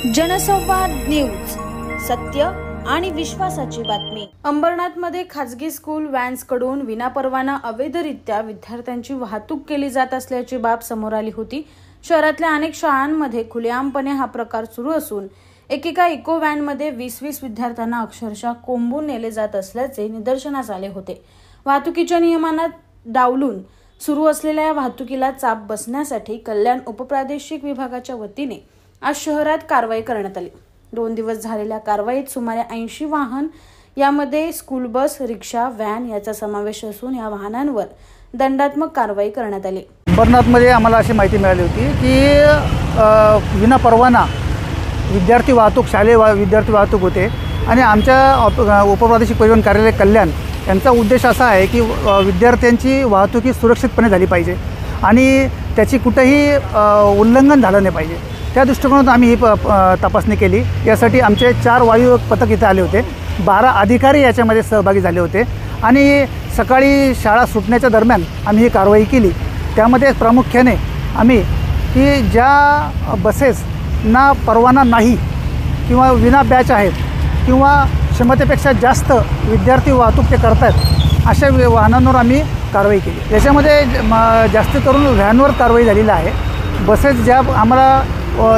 जनसंवाद न्यूज, सत्य आणि विश्वासाची बातमी। अंबरनाथमध्ये खाजगी स्कूल व्हॅन्सकडून विनापरवाना अवैधरित्या विद्यार्थ्यांची वाहतूक केली जात असल्याची बाब समोर आली होती। शहरातल्या अनेक शाळांमध्ये खुलेआमपणे हा प्रकार सुरू असून एकेका इको व्हॅनमध्ये 20-20 विद्यार्थ्यांना अक्षरशः कोंबून नेले जात असल्याचे निदर्शनास आले होते। वाहतुकीच्या नियमांना डावलून सुरू असलेल्या या वाहतुकीला चाप बसण्यासाठी कल्याण उपप्रादेशिक विभागाच्या वतीने आज शहरात कारवाई करण्यात आली। 2 दिवस झालेल्या कारवाईत सुमारे 80 वाहन, यामध्ये स्कूल बस, रिक्षा, व्हॅन याचा समावेश असून या वाहनांवर दंडात्मक कारवाई करण्यात आली। अंबरनाथमध्ये आम्हाला अशी माहिती मिळाली होती की विनापरवाना विद्यार्थी वाहतूक, शालेय विद्यार्थी वाहतूक होते आणि आमच्या उपप्रादेशिक परिवहन कार्यालय कल्याण यांचा उद्देश असा आहे की विद्यार्थ्यांची वाहतूक ही सुरक्षितपणे झाली पाहिजे आणि त्याची कुठेही उल्लंघन झालं नाही पाहिजे। त्या दृष्टिकोनातून आम्ही ही तपासणी केली। यासाठी आमचे 4 वायू पथक इथे आले होते। 12 अधिकारी याच्यामध्ये सहभागी झाले होते आणि सकाळी शाळा सुटण्याच्या दरम्यान आम्ही ही कारवाई केली। त्यामध्ये प्रामुख्याने आम्ही की ज्या बसेसना परवाना नाही किंवा विना बॅच आहेत किंवा क्षमतेपेक्षा जास्त विद्यार्थी वाहतूक ते करतात अशा वाहनांवर आम्ही कारवाई केली। याच्यामध्ये जास्त करून व्हॅनवर कारवाई झालेली आहे। बसेस ज्या आम्हाला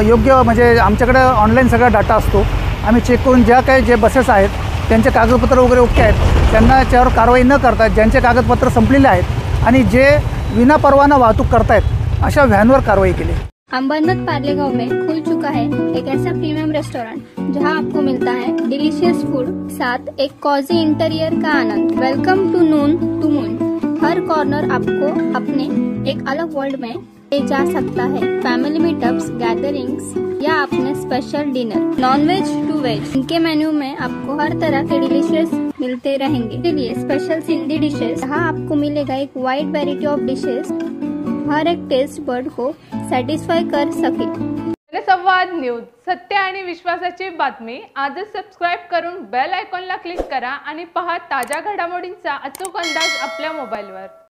योग्य म्हणजे आमच्याकडे ऑनलाईन सगळा डाटा असतो, आम्ही चेक करून ज्या काही जे बसेस आहेत त्यांचे कागदपत्र वगैरे ओके आहेत त्यांना त्यावर कारवाई न करता ज्यांचे कागदपत्र संपलेले आहेत आणि जे विनापरवाना वाहतूक करतायत अशा व्हॅनवर कारवाई केली। अंबरनाथ पार्लेगांव में खुल चुका है एक ऐसा प्रीमियम रेस्टोरेंट जहां आपको मिलता है डिलीशियस फूड, साथ एक कॉजी इंटीरियर का आनंद। Welcome to noon to moon. हर कॉर्नर आपको अपने एक अलग वर्ल्ड में ले जा सकता है। फैमिली मीटअप्स, गैदरिंग्स या अपने special dinner, non veg to veg, इनके मेन्यू में आपको हर तरह के डिलीशियस मिलते रहेंगे। इसलिए स्पेशल सिंधी डिशेस, जहाँ आपको मिलेगा एक वाइड वेराइटी ऑफ डिशेस, हर एक टेस्ट बर्ड को सॅटिस्फाय कर सके। जनसंवाद न्यूज, सत्य आणि विश्वासाची बातमी। आजच सबस्क्राइब करून बेल आयकॉनला क्लिक करा आणि पहा ताज्या घडामोडींचा अचूक अंदाज आपल्या मोबाईलवर।